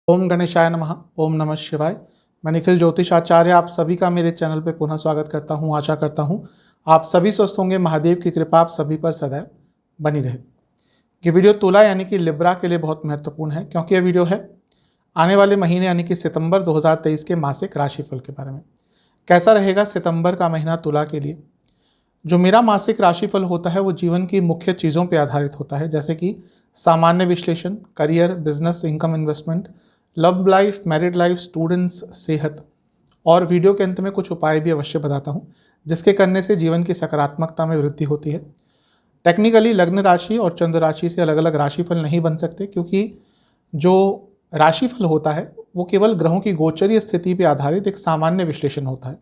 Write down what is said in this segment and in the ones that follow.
ओम गणेशाय नमः। ओम नमः शिवाय। मैं निखिल ज्योतिष आचार्य आप सभी का मेरे चैनल पे पुनः स्वागत करता हूँ। आशा करता हूँ आप सभी स्वस्थ होंगे। महादेव की कृपा आप सभी पर सदैव बनी रहे। ये वीडियो तुला यानी कि लिब्रा के लिए बहुत महत्वपूर्ण है, क्योंकि यह वीडियो है आने वाले महीने यानी कि सितंबर 2023 के मासिक राशिफल के बारे में। कैसा रहेगा सितंबर का महीना तुला के लिए। जो मेरा मासिक राशिफल होता है वो जीवन की मुख्य चीज़ों पर आधारित होता है, जैसे कि सामान्य विश्लेषण, career, business, income, investment, love life, married life, students, सेहत, और वीडियो के अंत में कुछ उपाय भी अवश्य बताता हूँ जिसके करने से जीवन की सकारात्मकता में वृद्धि होती है। टेक्निकली लग्न राशि और चंद्र राशि से अलग अलग राशिफल नहीं बन सकते, क्योंकि जो राशिफल होता है वो केवल ग्रहों की गोचरीय स्थिति पर आधारित एक सामान्य विश्लेषण होता है।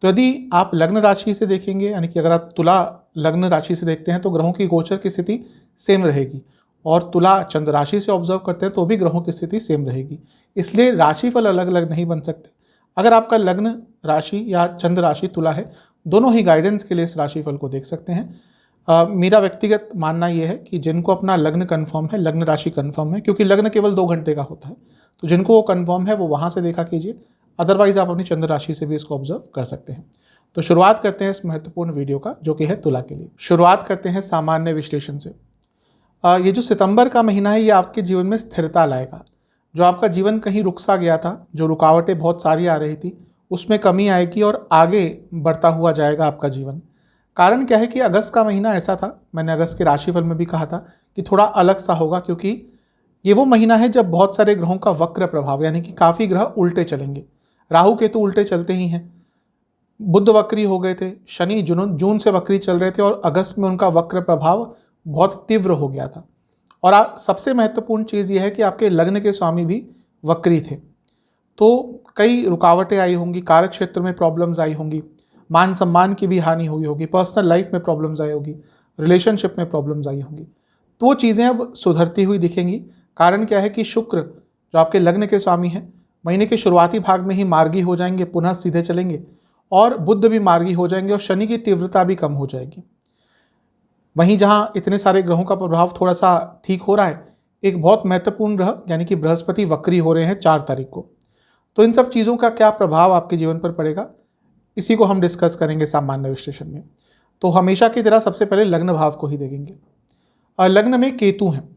तो यदि आप लग्न राशि से देखेंगे, यानी कि अगर आप तुला लग्न राशि से देखते हैं तो ग्रहों की गोचर की स्थिति सेम रहेगी, और तुला चंद्र राशि से ऑब्जर्व करते हैं तो भी ग्रहों की स्थिति सेम रहेगी। इसलिए राशिफल अलग अलग नहीं बन सकते। अगर आपका लग्न राशि या चंद्र राशि तुला है, दोनों ही गाइडेंस के लिए इस राशिफल को देख सकते हैं। मेरा व्यक्तिगत मानना यह है कि जिनको अपना लग्न कन्फर्म है, लग्न राशि कन्फर्म है, क्योंकि लग्न केवल 2 घंटे का होता है, तो जिनको वो कन्फर्म है वो वहाँ से देखा कीजिए। अदरवाइज आप अपनी चंद्र राशि से भी इसको ऑब्जर्व कर सकते हैं। तो शुरुआत करते हैं इस महत्वपूर्ण वीडियो का, जो कि है तुला के लिए। शुरुआत करते हैं सामान्य विश्लेषण से। ये जो सितंबर का महीना है ये आपके जीवन में स्थिरता लाएगा। जो आपका जीवन कहीं रुक सा गया था, जो रुकावटें बहुत सारी आ रही थी, उसमें कमी आएगी और आगे बढ़ता हुआ जाएगा आपका जीवन। कारण क्या है कि अगस्त का महीना ऐसा था, मैंने अगस्त के राशिफल में भी कहा था कि थोड़ा अलग सा होगा, क्योंकि ये वो महीना है जब बहुत सारे ग्रहों का वक्र प्रभाव, यानी कि काफ़ी ग्रह उल्टे चलेंगे। राहु केतु उल्टे चलते ही हैं, बुध वक्री हो गए थे, शनि जून से वक्री चल रहे थे, और अगस्त में उनका वक्र प्रभाव बहुत तीव्र हो गया था। और सबसे महत्वपूर्ण चीज़ यह है कि आपके लग्न के स्वामी भी वक्री थे, तो कई रुकावटें आई होंगी, कार्य क्षेत्र में प्रॉब्लम्स आई होंगी, मान सम्मान की भी हानि हुई होगी, पर्सनल लाइफ में प्रॉब्लम्स आई होगी, रिलेशनशिप में प्रॉब्लम्स आई होंगी। तो वो चीज़ें अब सुधरती हुई दिखेंगी। कारण क्या है कि शुक्र जो आपके लग्न के स्वामी हैं, महीने के शुरुआती भाग में ही मार्गी हो जाएंगे, पुनः सीधे चलेंगे, और बुध भी मार्गी हो जाएंगे, और शनि की तीव्रता भी कम हो जाएगी। वहीं जहाँ इतने सारे ग्रहों का प्रभाव थोड़ा सा ठीक हो रहा है, एक बहुत महत्वपूर्ण ग्रह यानी कि बृहस्पति वक्री हो रहे हैं 4 तारीख को। तो इन सब चीज़ों का क्या प्रभाव आपके जीवन पर पड़ेगा, इसी को हम डिस्कस करेंगे सामान्य विश्लेषण में। तो हमेशा की तरह सबसे पहले लग्न भाव को ही देखेंगे। और लग्न में केतु हैं,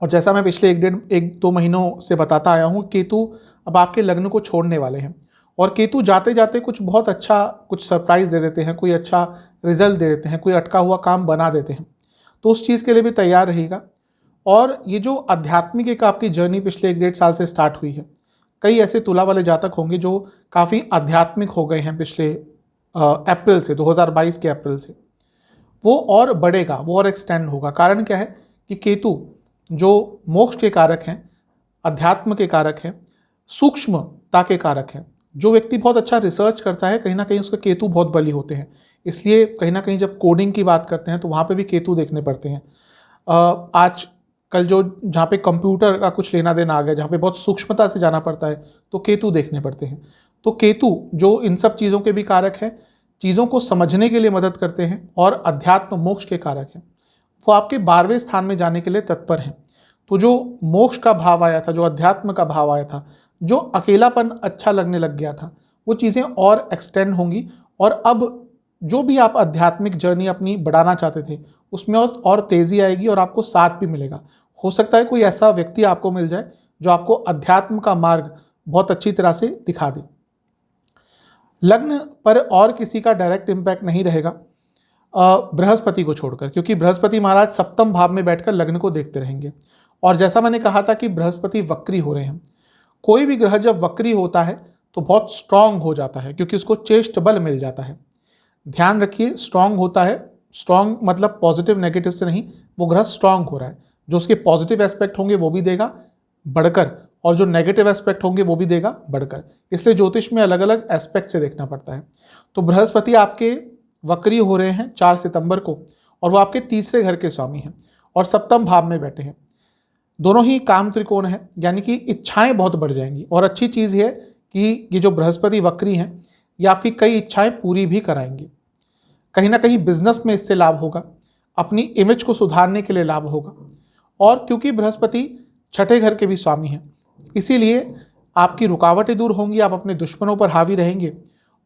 और जैसा मैं पिछले 1-2 महीनों से बताता आया हूँ, केतु अब आपके लग्न को छोड़ने वाले हैं, और केतु जाते जाते कुछ बहुत अच्छा, कुछ सरप्राइज दे देते हैं, कोई अच्छा रिजल्ट दे देते हैं, कोई अटका हुआ काम बना देते हैं। तो उस चीज़ के लिए भी तैयार रहेगा। और ये जो आध्यात्मिक एक आपकी जर्नी पिछले 1-1.5 साल से स्टार्ट हुई है, कई ऐसे तुला वाले जातक होंगे जो काफ़ी आध्यात्मिक हो गए हैं पिछले अप्रैल से, 2022 के अप्रैल से, वो और बढ़ेगा, वो और एक्सटेंड होगा। कारण क्या है कि केतु जो मोक्ष के कारक हैं, अध्यात्म के कारक हैं, सूक्ष्मता के कारक हैं। जो व्यक्ति बहुत अच्छा रिसर्च करता है, कहीं ना कहीं उसके केतु बहुत बली होते हैं। इसलिए कहीं ना कहीं जब कोडिंग की बात करते हैं तो वहाँ पे भी केतु देखने पड़ते हैं। आज कल जो जहाँ पे कंप्यूटर का कुछ लेना देना आ गया, जहाँ पे बहुत सूक्ष्मता से जाना पड़ता है, तो केतु देखने पड़ते हैं। तो केतु जो इन सब चीज़ों के भी कारक हैं, चीज़ों को समझने के लिए मदद करते हैं, और अध्यात्म मोक्ष के कारक हैं, वो आपके 12वें स्थान में जाने के लिए तत्पर हैं। तो जो मोक्ष का भाव आया था, जो अध्यात्म का भाव आया था, जो अकेलापन अच्छा लगने लग गया था, वो चीज़ें और एक्सटेंड होंगी। और अब जो भी आप आध्यात्मिक जर्नी अपनी बढ़ाना चाहते थे, उसमें और तेज़ी आएगी, और आपको साथ भी मिलेगा। हो सकता है कोई ऐसा व्यक्ति आपको मिल जाए जो आपको अध्यात्म का मार्ग बहुत अच्छी तरह से दिखा दे। लग्न पर और किसी का डायरेक्ट इम्पैक्ट नहीं रहेगा बृहस्पति को छोड़कर, क्योंकि बृहस्पति महाराज सप्तम भाव में बैठकर लग्न को देखते रहेंगे। और जैसा मैंने कहा था कि बृहस्पति वक्री हो रहे हैं, कोई भी ग्रह जब वक्री होता है तो बहुत स्ट्रांग हो जाता है, क्योंकि उसको चेष्ट बल मिल जाता है। ध्यान रखिए, स्ट्रांग होता है, स्ट्रांग मतलब पॉजिटिव नेगेटिव से नहीं, वो ग्रह स्ट्रांग हो रहा है। जो उसके पॉजिटिव एस्पेक्ट होंगे वो भी देगा बढ़कर, और जो नेगेटिव एस्पेक्ट होंगे वो भी देगा बढ़कर। इसलिए ज्योतिष में अलग अलग एस्पेक्ट से देखना पड़ता है। तो बृहस्पति आपके वक्री हो रहे हैं 4 सितंबर को, और वो आपके तीसरे घर के स्वामी हैं, और सप्तम भाव में बैठे हैं। दोनों ही काम त्रिकोण है, यानी कि इच्छाएं बहुत बढ़ जाएंगी। और अच्छी चीज़ है कि ये जो बृहस्पति वक्री हैं, ये आपकी कई इच्छाएं पूरी भी कराएंगी। कहीं ना कहीं बिजनेस में इससे लाभ होगा, अपनी इमेज को सुधारने के लिए लाभ होगा। और क्योंकि बृहस्पति 6ठे घर के भी स्वामी हैं, इसीलिए आपकी रुकावटें दूर होंगी, आप अपने दुश्मनों पर हावी रहेंगे।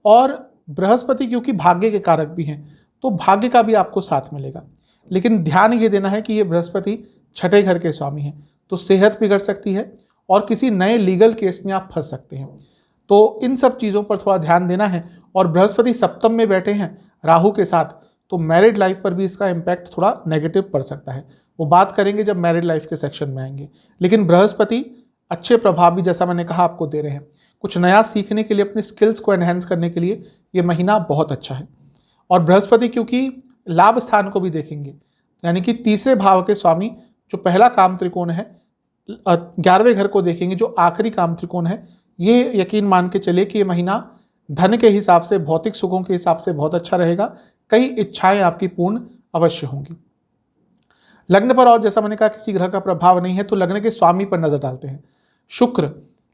और बृहस्पति क्योंकि भाग्य के कारक भी हैं, तो भाग्य का भी आपको साथ मिलेगा। लेकिन ध्यान ये देना है कि ये बृहस्पति छठे घर के स्वामी हैं, तो सेहत बिगड़ सकती है और किसी नए लीगल केस में आप फंस सकते हैं। तो इन सब चीज़ों पर थोड़ा ध्यान देना है। और बृहस्पति सप्तम में बैठे हैं राहु के साथ, तो मैरिड लाइफ पर भी इसका इम्पैक्ट थोड़ा नेगेटिव पड़ सकता है। वो बात करेंगे जब मैरिड लाइफ के सेक्शन में आएंगे। लेकिन बृहस्पति अच्छे प्रभाव भी, जैसा मैंने कहा, आपको दे रहे हैं। कुछ नया सीखने के लिए, अपनी स्किल्स को एनहेंस करने के लिए ये महीना बहुत अच्छा है। और बृहस्पति क्योंकि लाभ स्थान को भी देखेंगे, यानी कि तीसरे भाव के स्वामी जो पहला काम त्रिकोण है, 11वें घर को देखेंगे जो आखिरी काम त्रिकोण है, ये यकीन मान के चले कि ये महीना धन के हिसाब से, भौतिक सुखों के हिसाब से बहुत अच्छा रहेगा। कई इच्छाएं आपकी पूर्ण अवश्य होंगी। लग्न पर, और जैसा मैंने कहा किसी ग्रह का प्रभाव नहीं है, तो लग्न के स्वामी पर नजर डालते हैं। शुक्र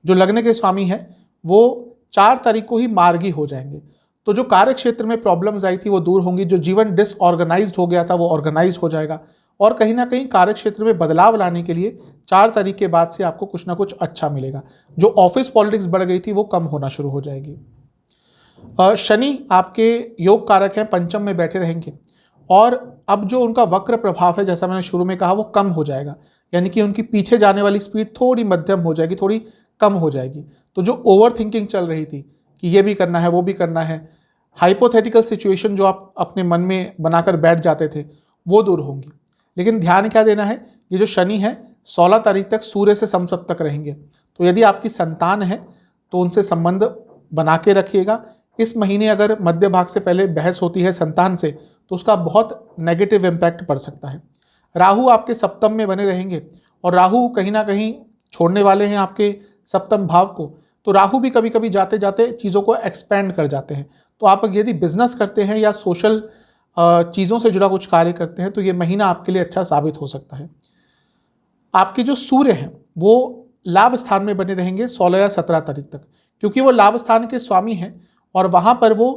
जो लग्न के स्वामी है वो 4 तारीख को ही मार्गी हो जाएंगे। तो जो कार्य क्षेत्र में प्रॉब्लम्स आई थी वो दूर होंगी, जो जीवन डिसऑर्गेनाइज्ड हो गया था वो ऑर्गेनाइज हो जाएगा। और कहीं ना कहीं कार्य क्षेत्र में बदलाव लाने के लिए 4 तारीख के बाद से आपको कुछ ना कुछ अच्छा मिलेगा। जो ऑफिस पॉलिटिक्स बढ़ गई थी वो कम होना शुरू हो जाएगी। शनि आपके योग कारक हैं, पंचम में बैठे रहेंगे। और अब जो उनका वक्र प्रभाव है, जैसा मैंने शुरू में कहा, वो कम हो जाएगा। यानी कि उनकी पीछे जाने वाली स्पीड थोड़ी मध्यम हो जाएगी, थोड़ी कम हो जाएगी। तो जो ओवर थिंकिंग चल रही थी कि ये भी करना है वो भी करना है, हाइपोथेटिकल सिचुएशन जो आप अपने मन में बनाकर बैठ जाते थे, वो दूर होंगी। लेकिन ध्यान क्या देना है, ये जो शनि है 16 तारीख तक सूर्य से समसप्तक रहेंगे। तो यदि आपकी संतान है तो उनसे संबंध बना के रखिएगा। इस महीने अगर मध्य भाग से पहले बहस होती है संतान से, तो उसका बहुत नेगेटिव इम्पैक्ट पड़ सकता है। राहु आपके सप्तम में बने रहेंगे, और राहु कहीं ना कहीं छोड़ने वाले हैं आपके सप्तम भाव को। तो राहु भी कभी कभी जाते जाते चीज़ों को एक्सपेंड कर जाते हैं। तो आप यदि बिजनेस करते हैं या सोशल चीज़ों से जुड़ा कुछ कार्य करते हैं, तो ये महीना आपके लिए अच्छा साबित हो सकता है। आपके जो सूर्य हैं वो लाभ स्थान में बने रहेंगे 16 या 17 तारीख तक, क्योंकि वो लाभ स्थान के स्वामी हैं। और वहाँ पर वो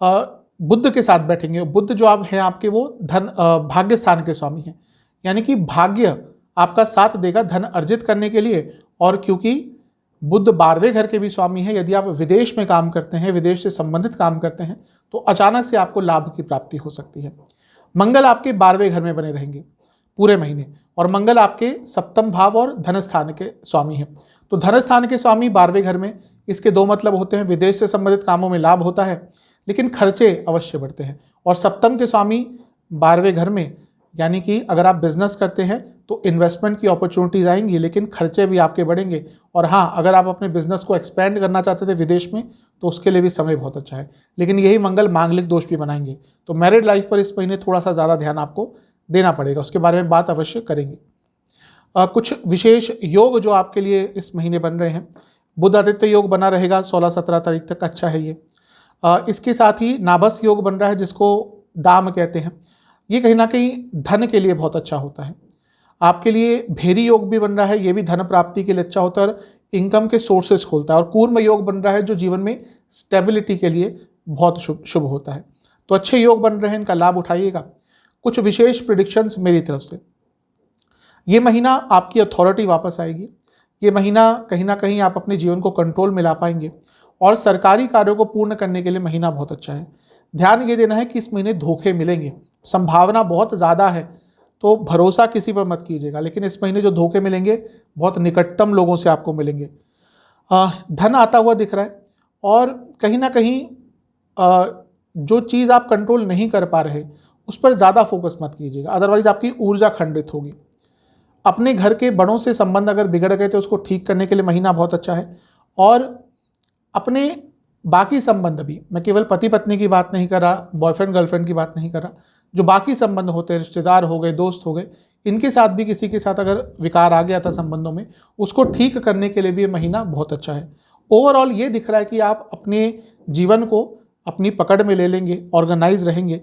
बुध के साथ बैठेंगे। बुध जो आप हैं आपके, वो धन भाग्य स्थान के स्वामी हैं, यानी कि भाग्य आपका साथ देगा धन अर्जित करने के लिए। और क्योंकि बुध 12वें घर के भी स्वामी हैं, यदि आप विदेश में काम करते हैं, विदेश से संबंधित काम करते हैं, तो अचानक से आपको लाभ की प्राप्ति हो सकती है। मंगल आपके 12वें घर में बने रहेंगे पूरे महीने, और मंगल आपके सप्तम भाव और धन स्थान के स्वामी हैं। तो धन स्थान के स्वामी 12वें घर में, इसके दो मतलब होते हैं, विदेश से संबंधित कामों में लाभ होता है लेकिन खर्चे अवश्य बढ़ते हैं। और सप्तम के स्वामी 12वें घर में, यानी कि अगर आप बिजनेस करते हैं तो इन्वेस्टमेंट की अपॉर्चुनिटीज आएंगी, लेकिन खर्चे भी आपके बढ़ेंगे। और हाँ, अगर आप अपने बिजनेस को एक्सपेंड करना चाहते थे विदेश में, तो उसके लिए भी समय बहुत अच्छा है। लेकिन यही मंगल मांगलिक दोष भी बनाएंगे। तो मैरिड लाइफ पर इस महीने थोड़ा सा ज़्यादा ध्यान आपको देना पड़ेगा, उसके बारे में बात अवश्य करेंगे। कुछ विशेष योग जो आपके लिए इस महीने बन रहे हैं, बुध आदित्य योग बना रहेगा 16-17 तारीख तक, अच्छा है ये। इसके साथ ही नाभस योग बन रहा है जिसको दाम कहते हैं। ये कहीं ना कहीं धन के लिए बहुत अच्छा होता है। आपके लिए भेरी योग भी बन रहा है, ये भी धन प्राप्ति के लिए अच्छा होता है और इनकम के सोर्सेस खोलता है। और कूर्म योग बन रहा है जो जीवन में स्टेबिलिटी के लिए बहुत शुभ होता है। तो अच्छे योग बन रहे हैं, इनका लाभ उठाइएगा। कुछ विशेष प्रिडिक्शंस मेरी तरफ से, ये महीना आपकी अथॉरिटी वापस आएगी। ये महीना कहीं ना कहीं आप अपने जीवन को कंट्रोल में ला पाएंगे, और सरकारी कार्यों को पूर्ण करने के लिए महीना बहुत अच्छा है। ध्यान ये देना है कि इस महीने धोखे मिलेंगे, संभावना बहुत ज़्यादा है, तो भरोसा किसी पर मत कीजिएगा। लेकिन इस महीने जो धोखे मिलेंगे बहुत निकटतम लोगों से आपको मिलेंगे। धन आता हुआ दिख रहा है, और कहीं ना कहीं जो चीज़ आप कंट्रोल नहीं कर पा रहे उस पर ज़्यादा फोकस मत कीजिएगा, अदरवाइज आपकी ऊर्जा खंडित होगी। अपने घर के बड़ों से संबंध अगर बिगड़ गए तो उसको ठीक करने के लिए महीना बहुत अच्छा है। और अपने बाकी संबंध भी, मैं केवल पति पत्नी की बात नहीं कर रहा, बॉयफ्रेंड गर्लफ्रेंड की बात नहीं कर रहा, जो बाकी संबंध होते हैं, रिश्तेदार हो गए, दोस्त हो गए, इनके साथ भी किसी के साथ अगर विकार आ गया था संबंधों में, उसको ठीक करने के लिए भी ये महीना बहुत अच्छा है। ओवरऑल ये दिख रहा है कि आप अपने जीवन को अपनी पकड़ में ले लेंगे, ऑर्गेनाइज रहेंगे।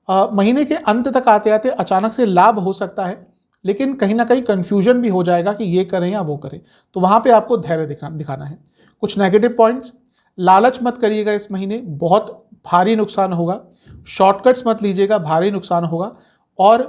महीने के अंत तक आते आते अचानक से लाभ हो सकता है, लेकिन कहीं ना कहीं कन्फ्यूजन भी हो जाएगा कि ये करें या वो करें। तो वहाँ पे आपको धैर्य दिखाना है। कुछ नेगेटिव पॉइंट्स, लालच मत करिएगा इस महीने, बहुत भारी नुकसान होगा। शॉर्टकट्स मत लीजिएगा, भारी नुकसान होगा। और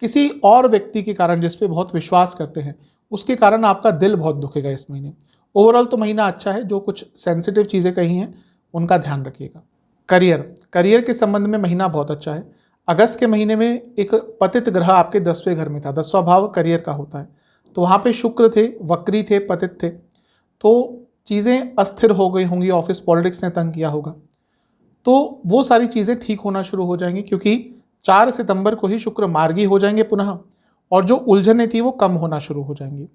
किसी और व्यक्ति के कारण जिस पे बहुत विश्वास करते हैं उसके कारण आपका दिल बहुत दुखेगा इस महीने। ओवरऑल तो महीना अच्छा है, जो कुछ सेंसिटिव चीज़ें कही हैं उनका ध्यान रखिएगा। करियर के संबंध में महीना बहुत अच्छा है। अगस्त के महीने में एक पतित ग्रह आपके 10वें घर में था। 10वां भाव करियर का होता है, तो वहाँ पे शुक्र थे, वक्री थे, पतित थे, तो चीज़ें अस्थिर हो गई होंगी, ऑफिस पॉलिटिक्स ने तंग किया होगा, तो वो सारी चीज़ें ठीक होना शुरू हो जाएंगी, क्योंकि 4 सितंबर को ही शुक्र मार्गी हो जाएंगे पुनः, और जो उलझनें थी वो कम होना शुरू हो जाएंगी।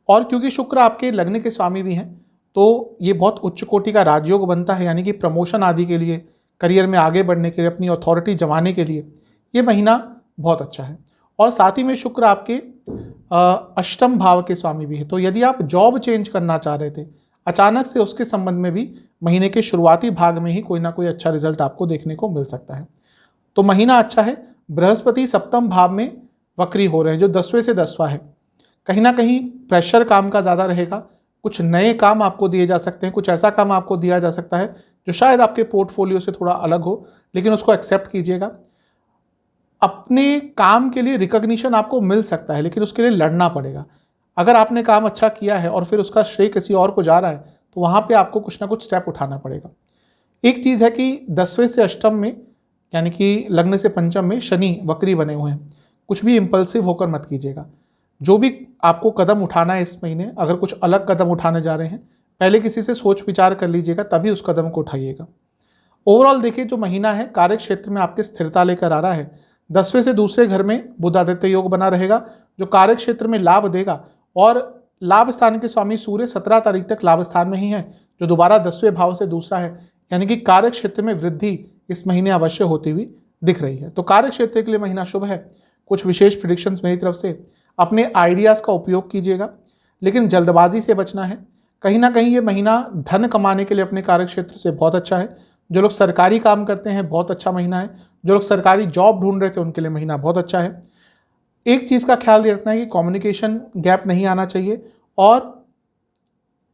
और क्योंकि शुक्र आपके लग्न के स्वामी भी हैं, तो ये बहुत उच्च कोटि का राजयोग बनता है, यानी कि प्रमोशन आदि के लिए, करियर में आगे बढ़ने के लिए, अपनी अथॉरिटी जमाने के लिए ये महीना बहुत अच्छा है। और साथ ही में शुक्र आपके अष्टम भाव के स्वामी भी है, तो यदि आप जॉब चेंज करना चाह रहे थे अचानक से, उसके संबंध में भी महीने के शुरुआती भाग में ही कोई ना कोई अच्छा रिजल्ट आपको देखने को मिल सकता है। तो महीना अच्छा है। बृहस्पति सप्तम भाव में वक्री हो रहे हैं, जो 10वें से 10वां है। कहीं ना कहीं प्रेशर काम का ज़्यादा रहेगा, कुछ नए काम आपको दिए जा सकते हैं, कुछ ऐसा काम आपको दिया जा सकता है जो शायद आपके पोर्टफोलियो से थोड़ा अलग हो, लेकिन उसको एक्सेप्ट कीजिएगा। अपने काम के लिए रिकॉग्निशन आपको मिल सकता है, लेकिन उसके लिए लड़ना पड़ेगा। अगर आपने काम अच्छा किया है और फिर उसका श्रेय किसी और को जा रहा है, तो वहाँ पे आपको कुछ ना कुछ स्टेप उठाना पड़ेगा। एक चीज़ है कि 10वें से अष्टम में, यानी कि लग्न से पंचम में शनि वक्री बने हुए हैं। कुछ भी इम्पल्सिव होकर मत कीजिएगा। जो भी आपको कदम उठाना है इस महीने, अगर कुछ अलग कदम उठाने जा रहे हैं, पहले किसी से सोच विचार कर लीजिएगा, तभी उस कदम को उठाइएगा। ओवरऑल देखिए, जो महीना है कार्य क्षेत्र में आपके स्थिरता लेकर आ रहा है। 10वें से दूसरे घर में बुध आदित्य योग बना रहेगा, जो कार्य क्षेत्र में लाभ देगा। और लाभ स्थान के स्वामी सूर्य 17 तारीख तक लाभ स्थान में ही है, जो दोबारा 10वें भाव से दूसरा है, यानी कि कार्य क्षेत्र में वृद्धि इस महीने अवश्य होती हुई दिख रही है। तो कार्य क्षेत्र के लिए महीना शुभ है। कुछ विशेष प्रेडिक्शंस मेरी तरफ से, अपने आइडियाज़ का उपयोग कीजिएगा, लेकिन जल्दबाजी से बचना है। कहीं ना कहीं ये महीना धन कमाने के लिए अपने कार्य क्षेत्र से बहुत अच्छा है। जो लोग सरकारी काम करते हैं, बहुत अच्छा महीना है। जो लोग सरकारी जॉब ढूंढ रहे थे, उनके लिए महीना बहुत अच्छा है। एक चीज़ का ख्याल रखना है कि कम्युनिकेशन गैप नहीं आना चाहिए, और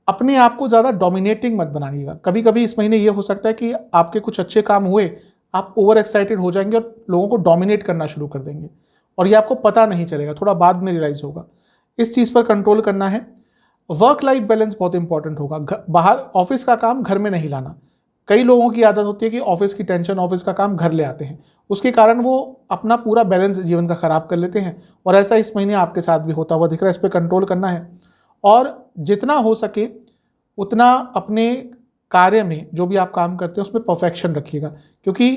अपने आप को ज़्यादा डोमिनेटिंग मत बनाइएगा। कभी कभी इस महीने ये हो सकता है कि आपके कुछ अच्छे काम हुए, आप ओवर एक्साइटेड हो जाएंगे और लोगों को डोमिनेट करना शुरू कर देंगे, और ये आपको पता नहीं चलेगा, थोड़ा बाद में रियलाइज होगा। इस चीज़ पर कंट्रोल करना है। वर्क लाइफ बैलेंस बहुत इंपॉर्टेंट होगा। बाहर ऑफिस का काम घर में नहीं लाना। कई लोगों की आदत होती है कि ऑफिस की टेंशन, ऑफिस का काम घर ले आते हैं, उसके कारण वो अपना पूरा बैलेंस जीवन का खराब कर लेते हैं, और ऐसा इस महीने आपके साथ भी होता हुआ दिख रहा है। इस पर कंट्रोल करना है, और जितना हो सके उतना अपने कार्य में, जो भी आप काम करते हैं उसमें परफेक्शन रखिएगा, क्योंकि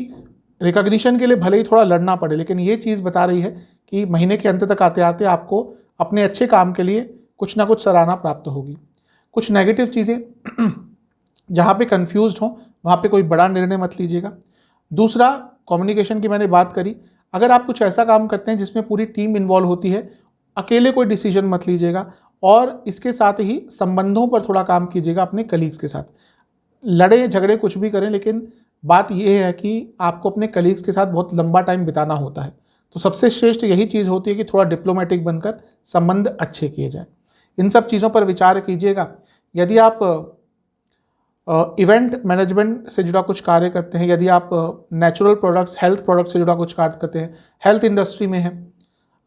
रिकॉग्निशन के लिए भले ही थोड़ा लड़ना पड़े, लेकिन ये चीज़ बता रही है कि महीने के अंत तक आते आते आपको अपने अच्छे काम के लिए कुछ ना कुछ सराहना प्राप्त होगी। कुछ नेगेटिव चीज़ें जहाँ पे कंफ्यूज्ड हो, वहाँ पे कोई बड़ा निर्णय मत लीजिएगा। दूसरा, कम्युनिकेशन की मैंने बात करी। अगर आप कुछ ऐसा काम करते हैं जिसमें पूरी टीम इन्वॉल्व होती है, अकेले कोई डिसीजन मत लीजिएगा, और इसके साथ ही संबंधों पर थोड़ा काम कीजिएगा अपने कलीग्स के साथ। लड़े झगड़े कुछ भी करें, लेकिन बात यह है कि आपको अपने कलीग्स के साथ बहुत लंबा टाइम बिताना होता है, तो सबसे श्रेष्ठ यही चीज़ होती है कि थोड़ा डिप्लोमेटिक बनकर संबंध अच्छे किए जाए। इन सब चीज़ों पर विचार कीजिएगा। यदि आप इवेंट मैनेजमेंट से जुड़ा कुछ कार्य करते हैं, यदि आप नेचुरल प्रोडक्ट्स, हेल्थ प्रोडक्ट्स से जुड़ा कुछ कार्य करते हैं, हेल्थ इंडस्ट्री में हैं,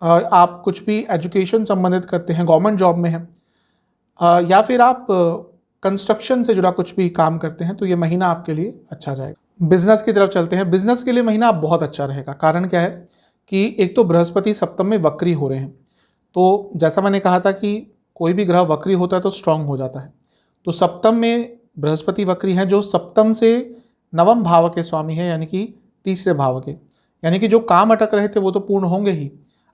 आप कुछ भी एजुकेशन संबंधित करते हैं, गवर्नमेंट जॉब में हैं, या फिर आप कंस्ट्रक्शन से जुड़ा कुछ भी काम करते हैं, तो ये महीना आपके लिए अच्छा जाएगा। बिजनेस की तरफ चलते हैं। बिजनेस के लिए महीना बहुत अच्छा रहेगा। कारण क्या है कि एक तो बृहस्पति सप्तम में वक्री हो रहे हैं, तो जैसा मैंने कहा था कि कोई भी ग्रह वक्री होता है तो स्ट्रांग हो जाता है। तो सप्तम में बृहस्पति वक्री हैं, जो सप्तम से नवम भाव के स्वामी हैं, यानी कि तीसरे भाव के, यानी कि जो काम अटक रहे थे वो तो पूर्ण होंगे ही।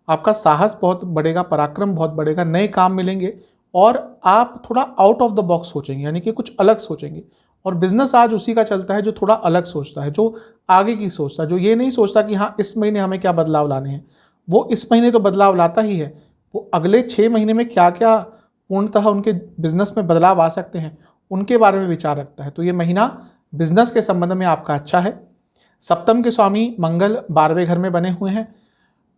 आपका साहस बहुत बढ़ेगा, पराक्रम बहुत बढ़ेगा, नए काम मिलेंगे, और आप थोड़ा आउट ऑफ द बॉक्स सोचेंगे, यानी कि कुछ अलग सोचेंगे। और बिजनेस आज उसी का चलता है जो थोड़ा अलग सोचता है, जो आगे की सोचता है, जो ये नहीं सोचता कि हाँ इस महीने हमें क्या बदलाव लाने हैं। वो इस महीने तो बदलाव लाता ही है, वो अगले 6 महीने में क्या क्या पूर्णतः उनके बिजनेस में बदलाव आ सकते हैं, उनके बारे में विचार रखता है। तो ये महीना बिजनेस के संबंध में आपका अच्छा है। सप्तम के स्वामी मंगल 12वें घर में बने हुए हैं।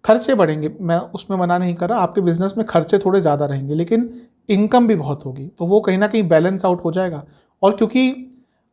खर्चे बढ़ेंगे, मैं उसमें मना नहीं कर रहा, आपके बिजनेस में खर्चे थोड़े ज़्यादा रहेंगे, लेकिन इनकम भी बहुत होगी, तो वो कहीं ना कहीं बैलेंस आउट हो जाएगा। और क्योंकि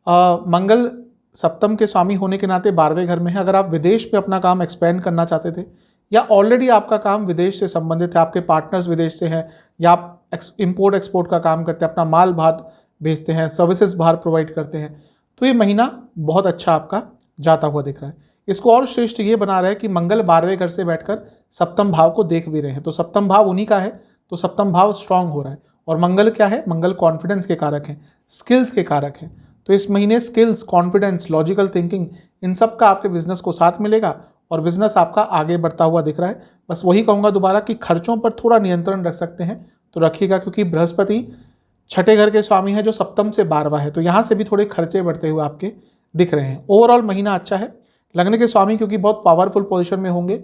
मंगल सप्तम के स्वामी होने के नाते 12वें घर में है, अगर आप विदेश में अपना काम एक्सपेंड करना चाहते थे, या ऑलरेडी आपका काम विदेश से संबंधित है, आपके पार्टनर्स विदेश से हैं, या आप इंपोर्ट एक्सपोर्ट का काम करते हैं, अपना माल बाहर भेजते हैं, सर्विसेज बाहर प्रोवाइड करते हैं, तो ये महीना बहुत अच्छा आपका जाता हुआ दिख रहा है। इसको और श्रेष्ठ ये बना रहा है कि मंगल 12वें घर से बैठकर सप्तम भाव को देख भी रहे हैं, तो सप्तम भाव उन्हीं का है, तो सप्तम भाव स्ट्रांग हो रहा है। और मंगल क्या है? मंगल कॉन्फिडेंस के कारक हैं, स्किल्स के कारक हैं। तो इस महीने स्किल्स, कॉन्फिडेंस, लॉजिकल थिंकिंग, इन सब का आपके बिजनेस को साथ मिलेगा और बिजनेस आपका आगे बढ़ता हुआ दिख रहा है। बस वही कहूँगा दोबारा कि खर्चों पर थोड़ा नियंत्रण रख सकते हैं तो रखिएगा, क्योंकि बृहस्पति छठे घर के स्वामी है जो सप्तम से 12वां है, तो यहाँ से भी थोड़े खर्चे बढ़ते हुए आपके दिख रहे हैं। ओवरऑल महीना अच्छा है। लग्न के स्वामी क्योंकि बहुत पावरफुल पोजीशन में होंगे,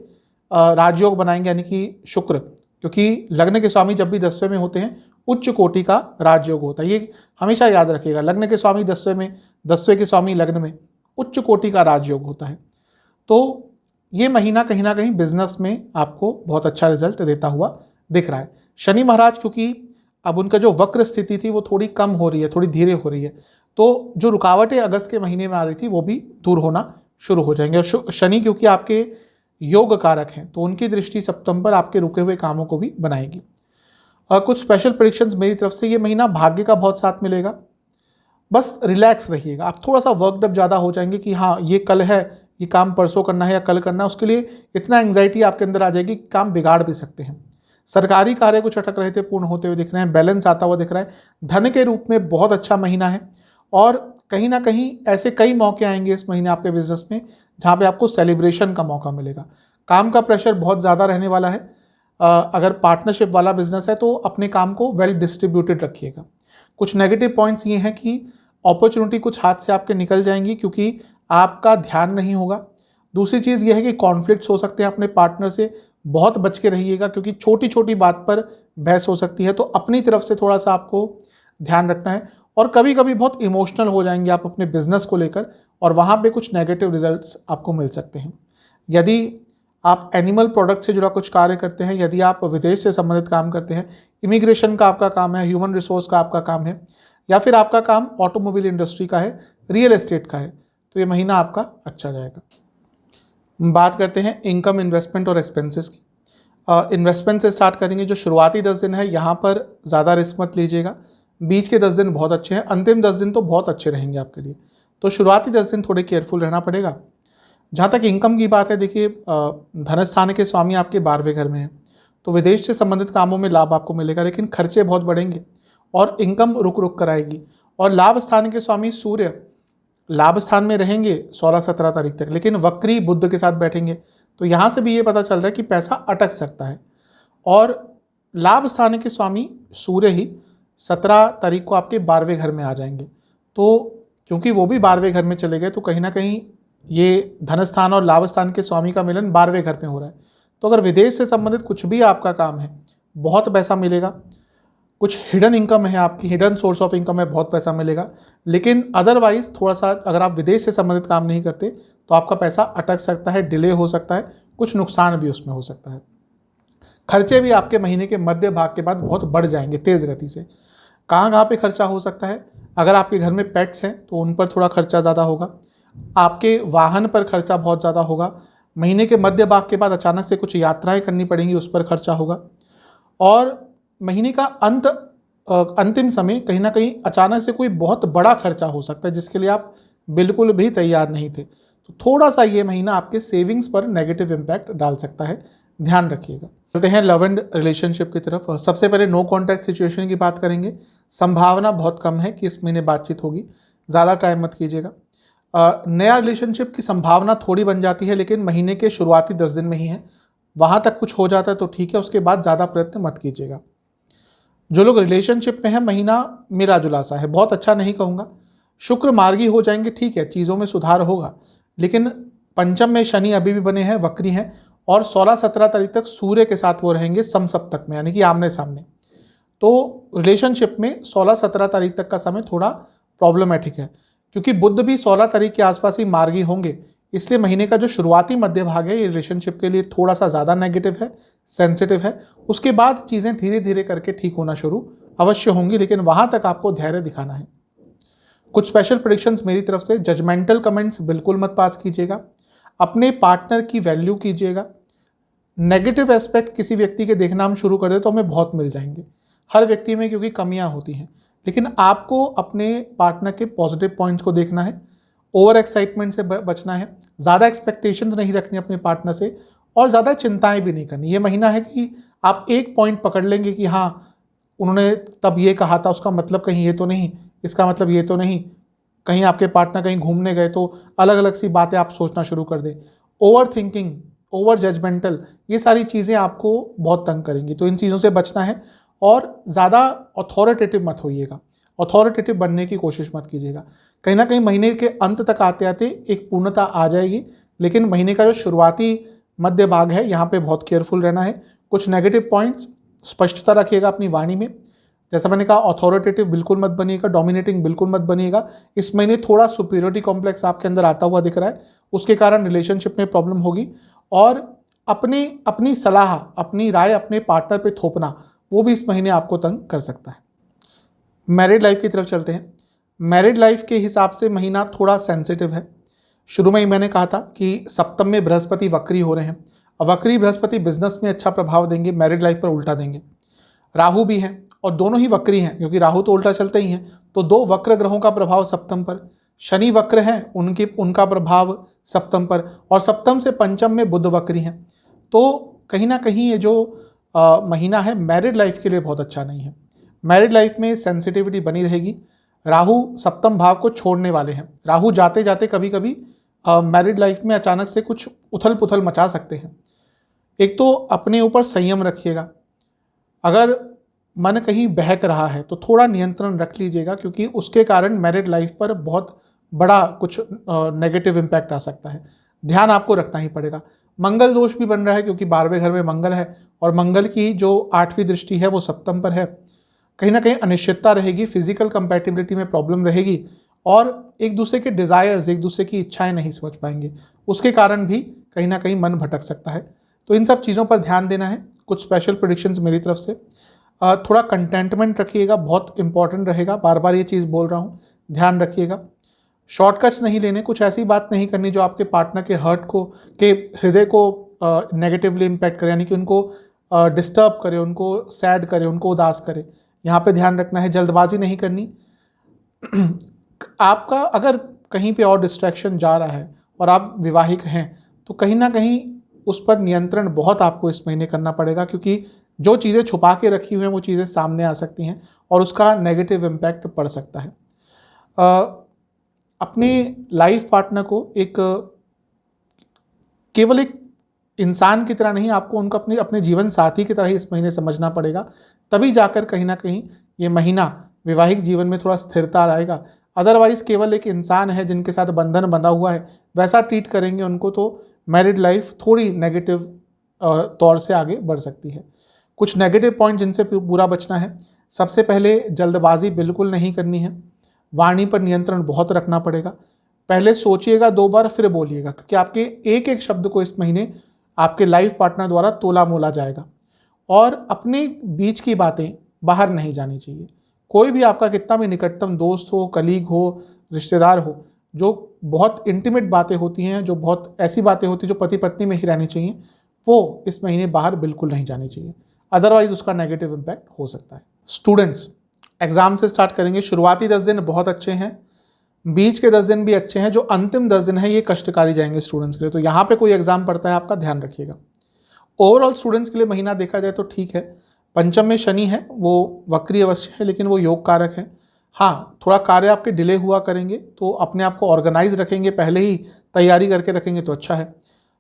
राजयोग बनाएंगे, यानी कि शुक्र, क्योंकि लग्न के स्वामी जब भी 10वें में होते हैं उच्च कोटि का राजयोग होता है। ये हमेशा याद रखिएगा, लग्न के स्वामी 10वें में, 10वें के स्वामी लग्न में, उच्च कोटि का राजयोग होता है। तो ये महीना कहीं ना कहीं बिजनेस में आपको बहुत अच्छा रिजल्ट देता हुआ दिख रहा है। शनि महाराज क्योंकि अब उनका जो वक्र स्थिति थी वो थोड़ी कम हो रही है, थोड़ी धीरे हो रही है, तो जो रुकावटें अगस्त के महीने में आ रही थी वो भी दूर होना शुरू हो जाएंगे। और शनि क्योंकि आपके योग कारक हैं तो उनकी दृष्टि सप्तम पर आपके रुके हुए कामों को भी बनाएगी। और कुछ स्पेशल प्रेडिक्शंस मेरी तरफ से, ये महीना भाग्य का बहुत साथ मिलेगा। बस रिलैक्स रहिएगा। आप थोड़ा सा वर्कड अप ज़्यादा हो जाएंगे कि हाँ ये कल है, ये काम परसों करना है या कल करना है, उसके लिए इतना एंग्जाइटी आपके अंदर आ जाएगी कि काम बिगाड़ भी सकते हैं। सरकारी कार्य कुछ अटक रहे थे, पूर्ण होते हुए दिख रहे हैं, बैलेंस आता हुआ दिख रहा है। धन के रूप में बहुत अच्छा महीना है और कहीं ना कहीं ऐसे कई मौके आएंगे इस महीने आपके बिजनेस में जहाँ पे आपको सेलिब्रेशन का मौका मिलेगा। काम का प्रेशर बहुत ज़्यादा रहने वाला है। अगर पार्टनरशिप वाला बिजनेस है तो अपने काम को वेल डिस्ट्रीब्यूटेड रखिएगा। कुछ नेगेटिव पॉइंट्स ये हैं कि अपॉर्चुनिटी कुछ हाथ से आपके निकल जाएंगी क्योंकि आपका ध्यान नहीं होगा। दूसरी चीज़ यह है कि कॉन्फ्लिक्ट्स हो सकते हैं अपने पार्टनर से, बहुत बच के रहिएगा क्योंकि छोटी छोटी बात पर बहस हो सकती है, तो अपनी तरफ से थोड़ा सा आपको ध्यान रखना है। और कभी कभी बहुत इमोशनल हो जाएंगे आप अपने बिजनेस को लेकर और वहाँ पे कुछ नेगेटिव रिजल्ट्स आपको मिल सकते हैं। यदि आप एनिमल प्रोडक्ट से जुड़ा कुछ कार्य करते हैं, यदि आप विदेश से संबंधित काम करते हैं, इमिग्रेशन का आपका काम है, ह्यूमन रिसोर्स का आपका काम है, या फिर आपका काम ऑटोमोबाइल इंडस्ट्री का है, रियल एस्टेट का है, तो ये महीना आपका अच्छा जाएगा। बात करते हैं इनकम, इन्वेस्टमेंट और एक्सपेंसेस की। इन्वेस्टमेंट से स्टार्ट करेंगे। जो शुरुआती 10 दिन है यहाँ पर ज़्यादा रिस्क मत लीजिएगा। बीच के 10 दिन बहुत अच्छे हैं, अंतिम 10 दिन तो बहुत अच्छे रहेंगे आपके लिए, तो शुरुआती 10 दिन थोड़े केयरफुल रहना पड़ेगा। जहाँ तक इनकम की बात है, देखिए धनस्थान के स्वामी आपके 12वें घर में हैं, तो विदेश से संबंधित कामों में लाभ आपको मिलेगा, लेकिन खर्चे बहुत बढ़ेंगे और इनकम रुक रुक कर आएगी। और लाभ स्थान के स्वामी सूर्य लाभ स्थान में रहेंगे 16-17 तारीख तक, लेकिन वक्री बुध के साथ बैठेंगे, तो यहाँ से भी ये पता चल रहा है कि पैसा अटक सकता है। और लाभ स्थान के स्वामी सूर्य ही 17 तारीख को आपके 12वें घर में आ जाएंगे, तो क्योंकि वो भी 12वें घर में चले गए तो कहीं ना कहीं ये धनस्थान और लाभ स्थान के स्वामी का मिलन 12वें घर में हो रहा है। तो अगर विदेश से संबंधित कुछ भी आपका काम है, बहुत पैसा मिलेगा। कुछ हिडन इनकम है आपकी, हिडन सोर्स ऑफ इनकम है, बहुत पैसा मिलेगा। लेकिन अदरवाइज थोड़ा सा अगर आप विदेश से संबंधित काम नहीं करते तो आपका पैसा अटक सकता है, डिले हो सकता है, कुछ नुकसान भी उसमें हो सकता है। खर्चे भी आपके महीने के मध्य भाग के बाद बहुत बढ़ जाएंगे तेज़ गति से। कहाँ पे खर्चा हो सकता है? अगर आपके घर में पेट्स हैं तो उन पर थोड़ा खर्चा ज़्यादा होगा, आपके वाहन पर खर्चा बहुत ज़्यादा होगा, महीने के मध्य भाग के बाद अचानक से कुछ यात्राएं करनी पड़ेंगी, उस पर खर्चा होगा। और महीने का अंतिम समय कहीं ना कहीं अचानक से कोई बहुत बड़ा खर्चा हो सकता है जिसके लिए आप बिल्कुल भी तैयार नहीं थे, तो थोड़ा सा ये महीना आपके सेविंग्स पर नेगेटिव इम्पैक्ट डाल सकता है, ध्यान रखिएगा। चलते हैं लव एंड रिलेशनशिप की तरफ। सबसे पहले नो कॉन्टैक्ट सिचुएशन की बात करेंगे। संभावना बहुत कम है कि इस महीने बातचीत होगी, ज़्यादा टाइम मत कीजिएगा। नया रिलेशनशिप की संभावना थोड़ी बन जाती है, लेकिन महीने के शुरुआती 10 दिन में ही है, वहाँ तक कुछ हो जाता है तो ठीक है, उसके बाद ज़्यादा प्रयत्न मत कीजिएगा। जो लोग रिलेशनशिप में हैं, महीना मिला जुला सा है, बहुत अच्छा नहीं कहूँगा। शुक्र मार्गी हो जाएंगे, ठीक है, चीज़ों में सुधार होगा, लेकिन पंचम में शनि अभी भी बने हैं, वक्री हैं, और 16-17 तारीख तक सूर्य के साथ वो रहेंगे समसप्तक में, यानी कि आमने सामने। तो रिलेशनशिप में 16-17 तारीख तक का समय थोड़ा प्रॉब्लमेटिक है, क्योंकि बुध भी 16 तारीख के आसपास ही मार्गी होंगे, इसलिए महीने का जो शुरुआती मध्य भाग है ये रिलेशनशिप के लिए थोड़ा सा ज़्यादा नेगेटिव है, सेंसिटिव है। उसके बाद चीज़ें धीरे धीरे करके ठीक होना शुरू अवश्य होंगी, लेकिन वहाँ तक आपको धैर्य दिखाना है। कुछ स्पेशल प्रेडिक्शंस मेरी तरफ से। जजमेंटल कमेंट्स बिल्कुल मत पास कीजिएगा, अपने पार्टनर की वैल्यू कीजिएगा। नेगेटिव एस्पेक्ट किसी व्यक्ति के देखना हम शुरू कर दे तो हमें बहुत मिल जाएंगे। हर व्यक्ति में क्योंकि कमियां होती हैं, लेकिन आपको अपने पार्टनर के पॉजिटिव पॉइंट्स को देखना है, ओवर एक्साइटमेंट से बचना है, ज़्यादा एक्सपेक्टेशंस नहीं रखनी अपने पार्टनर से, और ज़्यादा चिंताएं भी नहीं करनी। ये महीना है कि आप एक पॉइंट पकड़ लेंगे कि हाँ उन्होंने तब ये कहा था, उसका मतलब कहीं ये तो नहीं, इसका मतलब ये तो नहीं, कहीं आपके पार्टनर कहीं घूमने गए तो अलग अलग सी बातें आप सोचना शुरू कर दें। ओवर थिंकिंग, ओवर जजमेंटल, ये सारी चीज़ें आपको बहुत तंग करेंगी, तो इन चीज़ों से बचना है। और ज़्यादा अथॉरिटेटिव मत होइएगा, अथॉरिटेटिव बनने की कोशिश मत कीजिएगा। कहीं ना कहीं महीने के अंत तक आते आते एक पूर्णता आ जाएगी, लेकिन महीने का जो शुरुआती मध्य भाग है यहाँ पे बहुत केयरफुल रहना है। कुछ नेगेटिव पॉइंट्स, स्पष्टता रखिएगा अपनी वाणी में। जैसा मैंने कहा, अथॉरिटेटिव बिल्कुल मत बनिएगा, डोमिनेटिंग बिल्कुल मत बनिएगा। इस महीने थोड़ा सुपीरियरिटी कॉम्प्लेक्स आपके अंदर आता हुआ दिख रहा है, उसके कारण रिलेशनशिप में प्रॉब्लम होगी। और अपनी सलाह, अपनी राय अपने पार्टनर पे थोपना, वो भी इस महीने आपको तंग कर सकता है। मैरिड लाइफ की तरफ चलते हैं। मैरिड लाइफ के हिसाब से महीना थोड़ा सेंसिटिव है। शुरू में ही मैंने कहा था कि सप्तम में बृहस्पति वक्री हो रहे हैं। वक्री बृहस्पति बिजनेस में अच्छा प्रभाव देंगे, मैरिड लाइफ पर उल्टा देंगे। राहु भी हैं और दोनों ही वक्री हैं, क्योंकि राहु तो उल्टा चलते ही हैं, तो दो वक्र ग्रहों का प्रभाव सप्तम पर। शनि वक्र हैं, उनका प्रभाव सप्तम पर, और सप्तम से पंचम में बुध वक्री हैं। तो कहीं ना कहीं ये जो महीना है मैरिड लाइफ के लिए बहुत अच्छा नहीं है। मैरिड लाइफ में सेंसिटिविटी बनी रहेगी। राहु सप्तम भाव को छोड़ने वाले हैं। राहु जाते जाते कभी कभी मैरिड लाइफ में अचानक से कुछ उथल पुथल मचा सकते हैं। एक तो अपने ऊपर संयम रखिएगा। अगर मन कहीं बहक रहा है तो थोड़ा नियंत्रण रख लीजिएगा, क्योंकि उसके कारण मैरिड लाइफ पर बहुत बड़ा कुछ नेगेटिव इम्पैक्ट आ सकता है। ध्यान आपको रखना ही पड़ेगा। मंगल दोष भी बन रहा है, क्योंकि 12वें घर में मंगल है, और मंगल की जो 8वीं दृष्टि है वो सप्तम पर है। कहीं ना कहीं अनिश्चितता रहेगी, फिजिकल कंपैटिबिलिटी में प्रॉब्लम रहेगी, और एक दूसरे के डिज़ायर्स, एक दूसरे की इच्छाएं नहीं समझ पाएंगे। उसके कारण भी कहीं ना कहीं मन भटक सकता है। तो इन सब चीज़ों पर ध्यान देना है। कुछ स्पेशल प्रेडिक्शंस मेरी तरफ से। थोड़ा कंटेंटमेंट रखिएगा, बहुत इंपॉर्टेंट रहेगा। बार बार ये चीज़ बोल रहा हूँ, ध्यान रखिएगा। शॉर्टकट्स नहीं लेने, कुछ ऐसी बात नहीं करनी जो आपके पार्टनर के हृदय को नेगेटिवली इम्पैक्ट करे, यानी कि उनको डिस्टर्ब करे, उनको सैड करे, उनको उदास करे। यहाँ पे ध्यान रखना है। जल्दबाजी नहीं करनी। आपका अगर कहीं पे और डिस्ट्रैक्शन जा रहा है और आप विवाहिक हैं, तो कहीं ना कहीं उस पर नियंत्रण बहुत आपको इस महीने करना पड़ेगा, क्योंकि जो चीज़ें छुपा के रखी हुई हैं वो चीज़ें सामने आ सकती हैं और उसका नेगेटिव इम्पैक्ट पड़ सकता है। अपने लाइफ पार्टनर को केवल एक इंसान की तरह नहीं, आपको उनको अपने जीवन साथी की तरह ही इस महीने समझना पड़ेगा। तभी जाकर कहीं ना कहीं ये महीना वैवाहिक जीवन में थोड़ा स्थिरता लाएगा। अदरवाइज केवल एक इंसान है जिनके साथ बंधन बंधा हुआ है, वैसा ट्रीट करेंगे उनको, तो मैरिड लाइफ थोड़ी नेगेटिव तौर से आगे बढ़ सकती है। कुछ नेगेटिव पॉइंट जिनसे पूरा बचना है। सबसे पहले जल्दबाजी बिल्कुल नहीं करनी है। वाणी पर नियंत्रण बहुत रखना पड़ेगा। पहले सोचिएगा 2 बार, फिर बोलिएगा, क्योंकि आपके एक एक शब्द को इस महीने आपके लाइफ पार्टनर द्वारा तोला मोला जाएगा। और अपने बीच की बातें बाहर नहीं जानी चाहिए। कोई भी आपका कितना भी निकटतम दोस्त हो, कलीग हो, रिश्तेदार हो, जो बहुत इंटीमेट बातें होती हैं, जो बहुत ऐसी बातें होती हैं जो पति पत्नी में ही रहनी चाहिए, वो इस महीने बाहर बिल्कुल नहीं जानी चाहिए। अदरवाइज उसका नेगेटिव इम्पैक्ट हो सकता है। स्टूडेंट्स एग्जाम से स्टार्ट करेंगे। शुरुआती 10 दिन बहुत अच्छे हैं, बीच के 10 दिन भी अच्छे हैं, जो अंतिम 10 दिन है ये कष्टकारी जाएंगे स्टूडेंट्स के लिए। तो यहाँ पे कोई एग्जाम पड़ता है आपका, ध्यान रखिएगा। ओवरऑल स्टूडेंट्स के लिए महीना देखा जाए तो ठीक है। पंचम में शनि है, वो वक्री अवश्य है, लेकिन वो योग कारक है। हाँ, थोड़ा कार्य आपके डिले हुआ करेंगे, तो अपने आप को ऑर्गेनाइज रखेंगे, पहले ही तैयारी करके रखेंगे तो अच्छा है।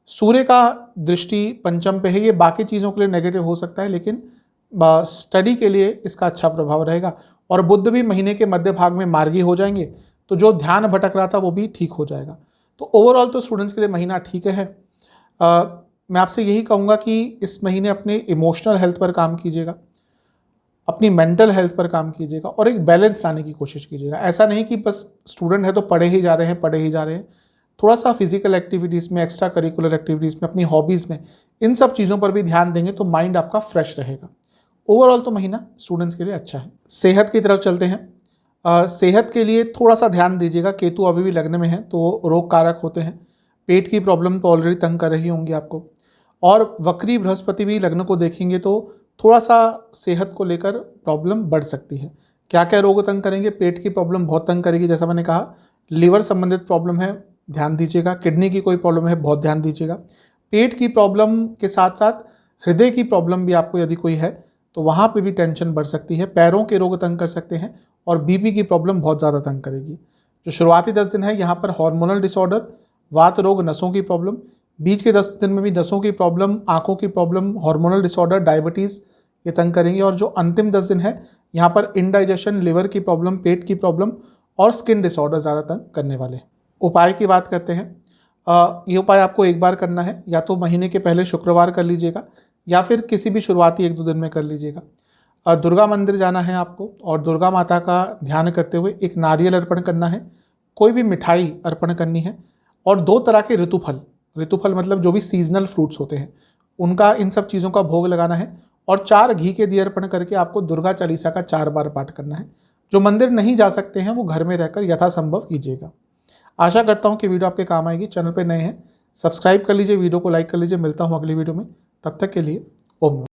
सूर्य का दृष्टि पंचम पे है, ये बाकी चीज़ों के लिए नेगेटिव हो सकता है, लेकिन स्टडी के लिए इसका अच्छा प्रभाव रहेगा। और बुध भी महीने के मध्य भाग में मार्गी हो जाएंगे, तो जो ध्यान भटक रहा था वो भी ठीक हो जाएगा। तो ओवरऑल तो स्टूडेंट्स के लिए महीना ठीक है। मैं आपसे यही कहूँगा कि इस महीने अपने इमोशनल हेल्थ पर काम कीजिएगा, अपनी मेंटल हेल्थ पर काम कीजिएगा, और एक बैलेंस लाने की कोशिश कीजिएगा। ऐसा नहीं कि बस स्टूडेंट है तो पढ़े ही जा रहे हैं। थोड़ा सा फिजिकल एक्टिविटीज़ में, एक्स्ट्रा करिकुलर एक्टिविटीज़ में, अपनी हॉबीज़ में, इन सब चीज़ों पर भी ध्यान देंगे तो माइंड आपका फ्रेश रहेगा। ओवरऑल तो महीना स्टूडेंट्स के लिए अच्छा है। सेहत की तरफ चलते हैं। सेहत के लिए थोड़ा सा ध्यान दीजिएगा। केतु अभी भी लग्न में है, तो रोग कारक होते हैं। पेट की प्रॉब्लम तो ऑलरेडी तंग कर रही होंगी आपको, और वक्री बृहस्पति भी लग्न को देखेंगे तो थोड़ा सा सेहत को लेकर प्रॉब्लम बढ़ सकती है। क्या क्या रोग तंग करेंगे? पेट की प्रॉब्लम बहुत तंग करेगी, जैसा मैंने कहा। लीवर संबंधित प्रॉब्लम है, ध्यान दीजिएगा। किडनी की कोई प्रॉब्लम है, बहुत ध्यान दीजिएगा। पेट की प्रॉब्लम के साथ साथ हृदय की प्रॉब्लम भी आपको यदि कोई है तो वहाँ पे भी टेंशन बढ़ सकती है। पैरों के रोग तंग कर सकते हैं और बीपी की प्रॉब्लम बहुत ज़्यादा तंग करेगी। जो शुरुआती 10 दिन है यहाँ पर हार्मोनल डिसऑर्डर, वात रोग, नसों की प्रॉब्लम। बीच के 10 दिन में भी नसों की प्रॉब्लम, आंखों की प्रॉब्लम, हार्मोनल डिसऑर्डर, डायबिटीज़ ये तंग करेंगे। और जो अंतिम 10 दिन है यहाँ पर इंडाइजेशन, लिवर की प्रॉब्लम, पेट की प्रॉब्लम और स्किन डिसऑर्डर ज़्यादा तंग करने वाले। उपाय की बात करते हैं। ये उपाय आपको एक बार करना है, या तो महीने के पहले शुक्रवार कर लीजिएगा या फिर किसी भी शुरुआती 1-2 दिन में कर लीजिएगा। दुर्गा मंदिर जाना है आपको और दुर्गा माता का ध्यान करते हुए एक नारियल अर्पण करना है, कोई भी मिठाई अर्पण करनी है और 2 तरह के ऋतुफल मतलब जो भी सीजनल फ्रूट्स होते हैं उनका, इन सब चीज़ों का भोग लगाना है और 4 घी के दिए अर्पण करके आपको दुर्गा चालीसा का 4 बार पाठ करना है। जो मंदिर नहीं जा सकते हैं वो घर में रहकर यथासंभव कीजिएगा। आशा करता हूँ कि वीडियो आपके काम आएगी। चैनल पर नए हैं, सब्सक्राइब कर लीजिए, वीडियो को लाइक कर लीजिए। मिलता हूँ अगली वीडियो में, तब तक के लिए ओम।